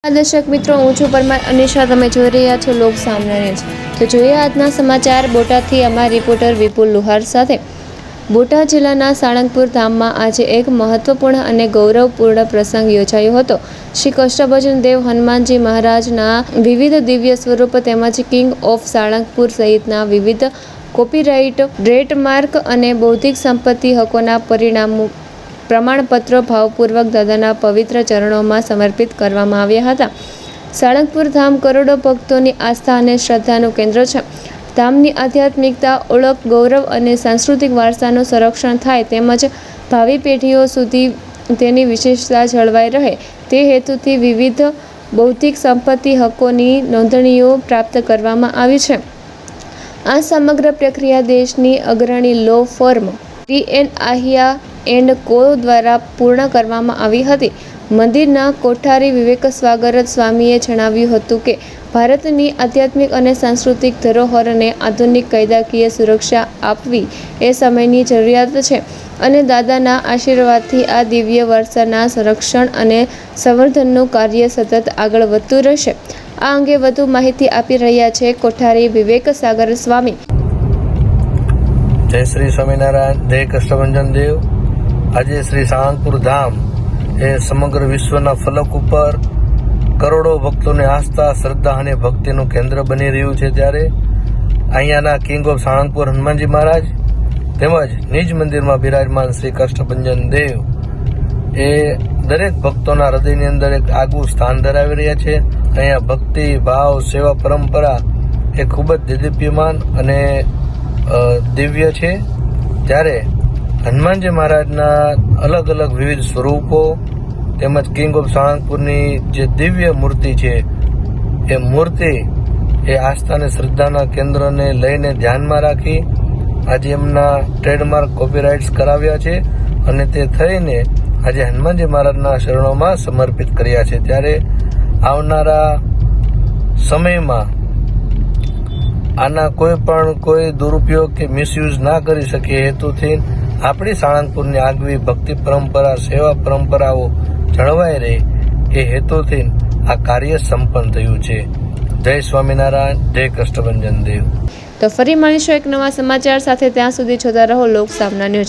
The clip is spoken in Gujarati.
દર્શક મિત્રો, હું છું પરમાર અનિશા. તમે જોઈ રહ્યા છો લોક સામના ન્યૂઝ. તો જોઈએ આજના સમાચાર. બોટાદથી અમારા રિપોર્ટર વિપુલ લુહાર સાથે. બોટાદ જિલ્લાના સાળંગપુર ધામમાં આજે એક મહત્વપૂર્ણ અને ગૌરવપૂર્ણ પ્રસંગ યોજાયો હતો. શ્રી કષ્ટભંજન દેવ હનુમાનજી મહારાજના વિવિધ દિવ્ય સ્વરૂપ તેમજ કિંગ ઓફ સાળંગપુર સહિતના વિવિધ કોપીરાઇટ, ટ્રેડમાર્ક અને બૌદ્ધિક સંપત્તિ હકોના પ્રમાણપત્રો ભાવપૂર્વક દાદાના પવિત્ર ચરણોમાં સમર્પિત કરવામાં આવ્યા હતા. સાળંગપુર ધામ કરોડો ભક્તોની આસ્થા અને શ્રદ્ધાનું કેન્દ્ર છે. ધામની આધ્યાત્મિકતા, ઓળખ, ગૌરવ અને સાંસ્કૃતિક વારસાનું સંરક્ષણ થાય તેમજ ભાવિ પેઢીઓ સુધી તેની વિશેષતા જળવાઈ રહે તે હેતુથી વિવિધ બૌદ્ધિક સંપત્તિ હકોની નોંધણીઓ પ્રાપ્ત કરવામાં આવી છે. આ સમગ્ર પ્રક્રિયા દેશની અગ્રણી લો ફર્મ TN આહિયા એન્ડ કો દ્વારા પૂર્ણ કરવામાં આવી હતી. મંદિરના કોઠારી વિવેક સ્વાગત સ્વામીએ જણાવ્યું હતું કે ભારતની આધ્યાત્મિક અને સાંસ્કૃતિક ધરોહરને આધુનિક કાયદાકીય સુરક્ષા આપવી એ સમયની જરૂરિયાત છે અને દાદાના આશીર્વાદથી આ દિવ્ય વારસાના સંરક્ષણ અને સંવર્ધનનું કાર્ય સતત આગળ વધતું રહેશે. આ અંગે વધુ માહિતી આપી રહ્યા છે કોઠારી વિવેક સાગર સ્વામી. જય શ્રી સ્વામિનારાયણ. જય કષ્ટભંજન દેવ. આજે શ્રી સાળંગપુર ધામ એ સમગ્ર વિશ્વના ફલક ઉપર કરોડો ભક્તોની આસ્થા, શ્રદ્ધા અને ભક્તિનું કેન્દ્ર બની રહ્યું છે. ત્યારે અહીંયાના કિંગ ઓફ સાળંગપુર હનુમાનજી મહારાજ તેમજ નિજ મંદિરમાં બિરાજમાન શ્રી કષ્ટભંજન દેવ એ દરેક ભક્તોના હૃદયની અંદર એક આગવું સ્થાન ધરાવી રહ્યા છે. અહીંયા ભક્તિ, ભાવ, સેવા પરંપરા એ ખૂબ જ દેદીપ્યમાન અને દિવ્ય છે. ત્યારે હનુમાનજી મહારાજના અલગ અલગ વિવિધ સ્વરૂપો તેમજ કિંગ ઓફ સાળંગપુરની જે દિવ્ય મૂર્તિ છે એ મૂર્તિ એ આસ્થા અને શ્રદ્ધાના કેન્દ્રને લઈને ધ્યાનમાં રાખી આજે એમના ટ્રેડમાર્ક, કોપીરાઇટ્સ કરાવ્યા છે અને તે થઈને આજે હનુમાનજી મહારાજના શરણોમાં સમર્પિત કર્યા છે. ત્યારે આવનારા સમયમાં આના કોઈ દુરુપયોગ કે મિસયુઝ ના કરી શકે હેતુથી આપણી સાળંગપુરની આગવી ભક્તિ પરંપરા, સેવા પરંપરાઓ જળવાઈ રહે એ હેતુથી આ કાર્ય સંપન્ન થયું છે. જય સ્વામિનારાયણ. જય કષ્ટભંજન દેવ. તો ફરી મળીશું એક નવા સમાચાર સાથે. ત્યાં સુધી જોતા રહો લોક સામના ન્યૂઝ.